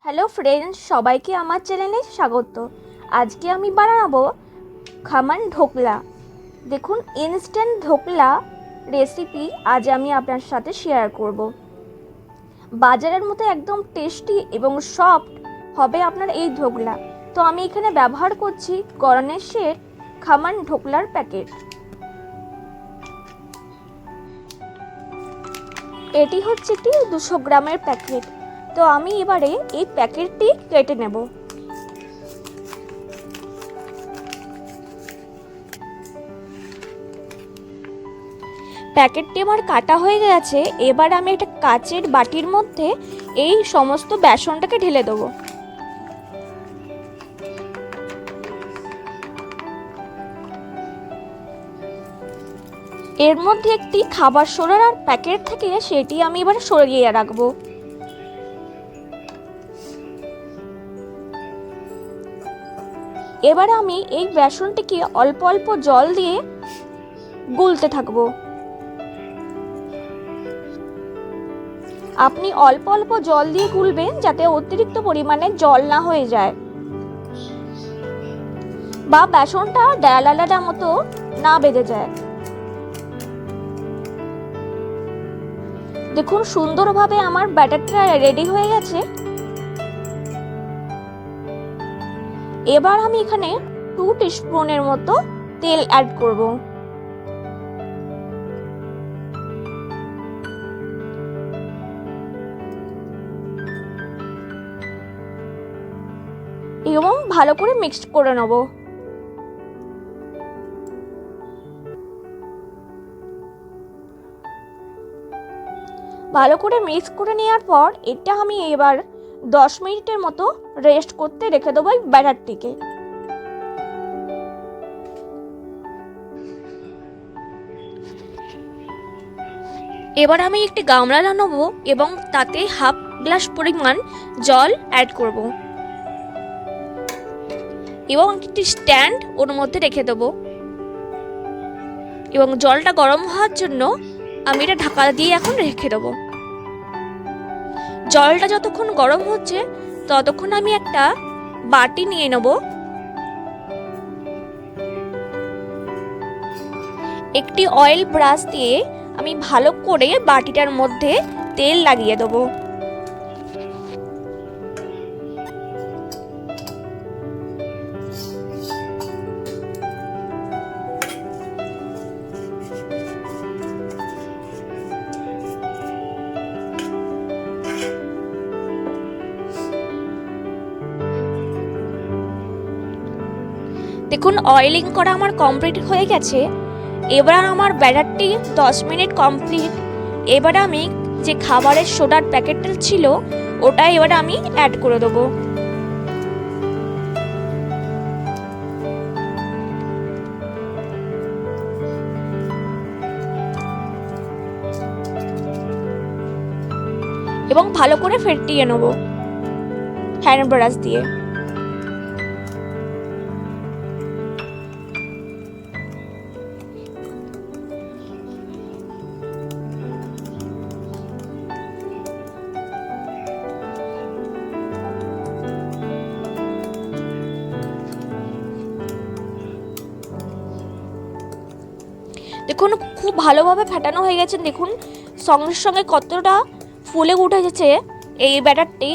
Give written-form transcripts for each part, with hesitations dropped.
Hello friends, সবাইকে আমার চ্যানেলে স্বাগত। আজকে আমি বানাবো খামান ঢোকলা। দেখুন, ইনস্ট্যান্ট ঢোকলা রেসিপি আজ আমি আপনার সাথে শেয়ার করব। বাজারের মতো একদম টেস্টি এবং সফট হবে আপনার এই ঢোকলা। তো আমি এখানে ব্যবহার করছি গণেশের খামান ঢোকলার প্যাকেট। এটি হচ্ছে একটি 200 গ্রামের প্যাকেট। তো আমি এবারে এই প্যাকেটটি কেটে নেব। প্যাকেটটি আমার কাটা হয়ে গেছে। এবার আমি একটা কাচের বাটির মধ্যে এই সমস্ত বেসনটাকে ঢেলে দেবো। এর মধ্যে একটি খাবার সোডার প্যাকেট থেকে সেটি আমি এবার সরিয়ে রাখবো। এবার আমি এই বেসনটিকে অল্প অল্প জল দিয়ে গুলতে থাকবো। আপনি অল্প অল্প জল দিয়ে গুলবেন যাতে অতিরিক্ত পরিমাণে জল না হয়ে যায় বা বেসনটা ডালাডালা মতো না বেঁধে যায়। দেখুন, সুন্দরভাবে আমার ব্যাটারটা রেডি হয়ে গেছে। এবার আমি এখানে 2 টিস্পুনের মতো তেল অ্যাড করব। এবং ভালো করে মিক্স করে নেব। ভালো করে মিক্স করে নেওয়ার পর এটা আমি এবার 10 মিনিটের মতো রেস্ট করতে রেখে দেবো এই ব্যাটারটিকে। এবার আমি একটি গামলা নেব এবং তাতে হাফ গ্লাস পরিমাণ জল অ্যাড করব এবং একটি স্ট্যান্ড ওর মধ্যে রেখে দেবো এবং জলটা গরম হওয়ার জন্য আমি এটা ঢাকা দিয়ে এখন রেখে দেবো। জলটা যতক্ষণ গরম হচ্ছে ততক্ষণ আমি একটা বাটি নিয়ে নেব। একটি অয়েল ব্রাশ দিয়ে আমি ভালো করে বাটিটার মধ্যে তেল লাগিয়ে দেবো। দেখুন, অয়েলিং করা আমার কমপ্লিট হয়ে গেছে। এবার আমার ব্যাটারটি 10 মিনিট কমপ্লিট। এবার আমি যে খাবারের সোডার প্যাকেটটা ছিল ওটা এবার আমি অ্যাড করে দেবো। এবং ভালো করে ফেটিয়ে নেব হ্যান্ড ব্রাশ দিয়ে। দেখুন, খুব ভালোভাবে ফেটানো হয়ে গেছে। দেখুন সঙ্গে সঙ্গে কতটা ফুলে উঠেছে এই ব্যাটারটি।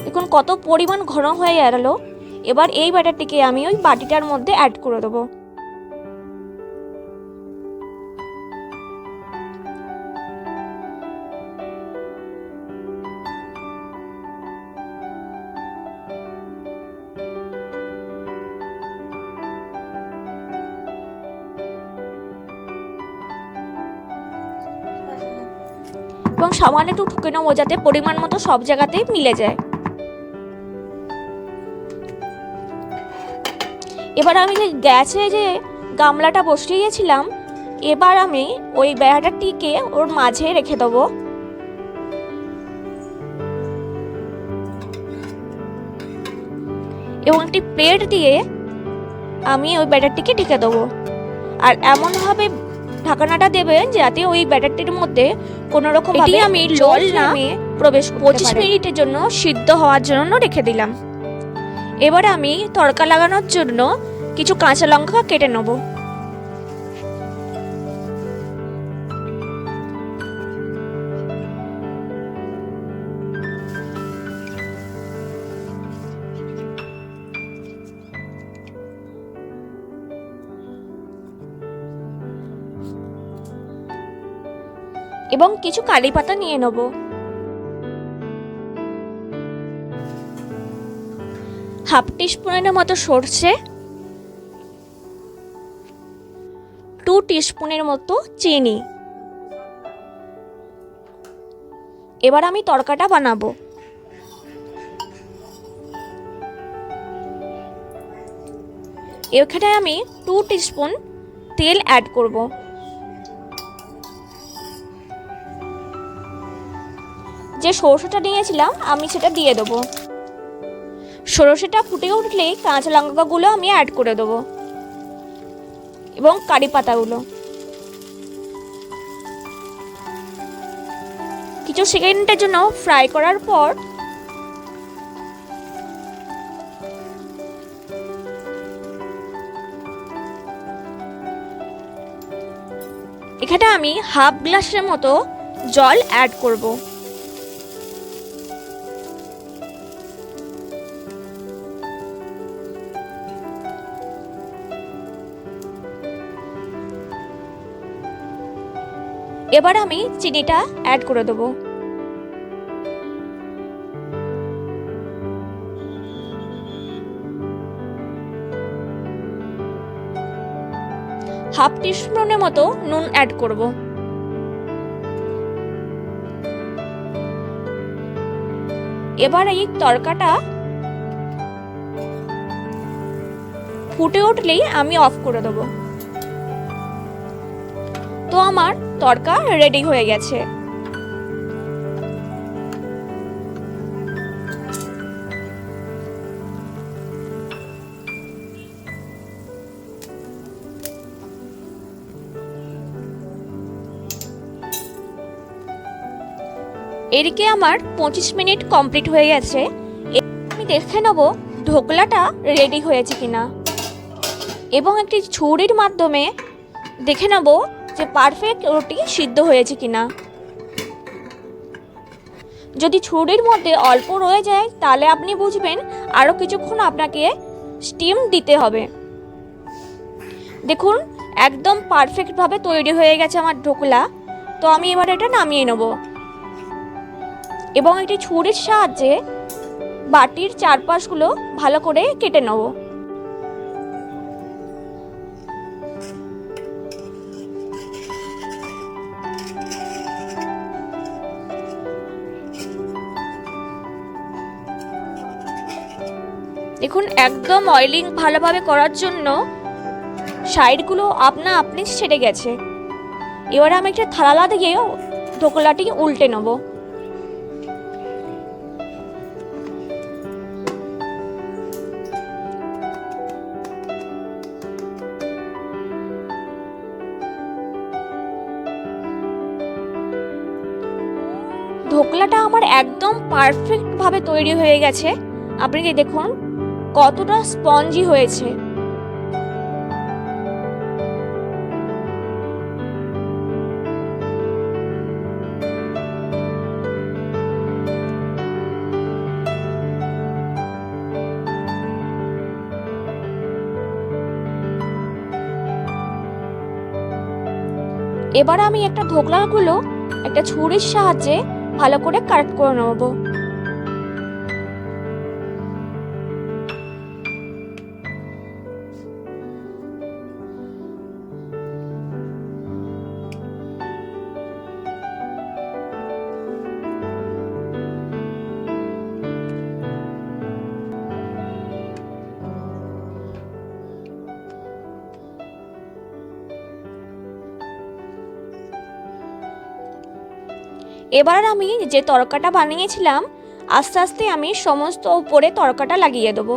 দেখুন কত পরিমাণ ঘন হয়ে গেল। এবার এই ব্যাটারটিকে আমি ওই বাটিটার মধ্যে অ্যাড করে দেবো। এবং সামান্য একটু ঠুকে নেবো যাতে পরিমাণ মতো সব জায়গাতেই মিলে যায়। এবার আমি যে গ্যাসে যে গামলাটা বসিয়েছিলাম এবার আমি ওই ব্যাটারটিকে ওর মাঝে রেখে দেবো এবং একটি প্লেট দিয়ে আমি ওই ব্যাটারটিকে ঢেকে দেবো। আর এমনভাবে ঢাকনাটা দেবেন যাতে ওই ব্যাটারটির মধ্যে কোনো রকম ভাবে আমি জল না প্রবেশ করতে পারে। 25 মিনিটের জন্য সিদ্ধ হওয়ার জন্য রেখে দিলাম। এবার আমি তড়কা লাগানোর জন্য কিছু কাঁচা লঙ্কা কেটে নেব। এবং কিছু কারি পাতা নিয়ে নেব। হাফ টিস্পুনের মতো সরষে, 2 টিস্পুনের মতো চিনি। এবার আমি তড়কাটা বানাবো। এখানে আমি 2 টিস্পুন তেল অ্যাড করব। যে সরষেটা নিয়েছিলাম আমি সেটা দিয়ে দেবো। সরষেটা ফুটে উঠলেই কাঁচা লঙ্কাগুলো আমি অ্যাড করে দেবো এবং কারি পাতাগুলো। কিছু সেকেন্ডের জন্য ফ্রাই করার পর এখানে আমি হাফ গ্লাসের মতো জল অ্যাড করব। এবার আমি চিনিটা অ্যাড করে দেবো। হাফ টিস্পুনের মতো নুন অ্যাড করব। এবার এই তড়কাটা ফুটে উঠলেই আমি অফ করে দেব। তো আমার তড়কা রেডি হয়ে গেছে। এদিকে আমার 25 মিনিট কমপ্লিট হয়ে গেছে। আমি দেখে নেব ঢোকলাটা রেডি হয়েছে কিনা এবং একটি ছুরির মাধ্যমে দেখে নেব যে পারফেক্ট রুটি সিদ্ধ হয়েছে কিনা। যদি ছুরির মধ্যে অল্প রয়ে যায় তাহলে আপনি বুঝবেন আরও কিছুক্ষণ আপনাকে স্টিম দিতে হবে। দেখুন একদম পারফেক্টভাবে তৈরি হয়ে গেছে আমার ঢোকলা। তো আমি এবার এটা নামিয়ে নেব এবং একটি ছুরির সাহায্যে বাটির চারপাশগুলো ভালো করে কেটে নেব। দেখুন একদম অয়েলিং ভালোভাবে করার জন্য সাইডগুলো আপনি ছেড়ে গেছে। এবার আমি একটা থালা দিয়ে ঢোকলাটি উল্টে নেব। ঢোকলাটা আমার একদম পারফেক্টভাবে তৈরি হয়ে গেছে। আপনি দেখুন কতটা স্পঞ্জি হয়েছে। এবার আমি একটা ঢোকলাগুলো একটা ছুরির সাহায্যে ভালো করে কাট করে নেব। এবার আমি যে তড়কাটা বানিয়েছিলাম আস্তে আস্তে আমি সমস্ত উপরে তড়কাটা লাগিয়ে দেবো।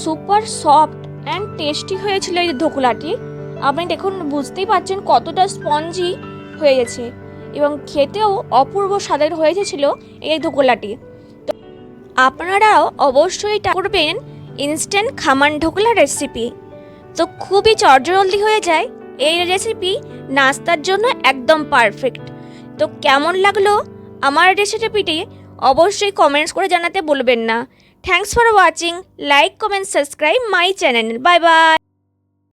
সুপার সফট অ্যান্ড টেস্টি হয়েছিল এই ধোকলাটি। আপনি দেখুন, বুঝতেই পারছেন কতটা স্পঞ্জি হয়ে গেছে এবং খেতেও অপূর্ব স্বাদের হয়েছিল এই ধোকলাটি। তো আপনারাও অবশ্যই ট্রাই করবেন ইনস্ট্যান্ট খামান ঢোকলা রেসিপি। তো খুবই চটজলদি হয়ে যায় এই রেসিপি, নাস্তার জন্য একদম পারফেক্ট। তো কেমন লাগলো আমার রেসিপিটি অবশ্যই কমেন্টস করে জানাতে ভুলবেন না। Thanks for watching, like comment subscribe my channel. Bye bye.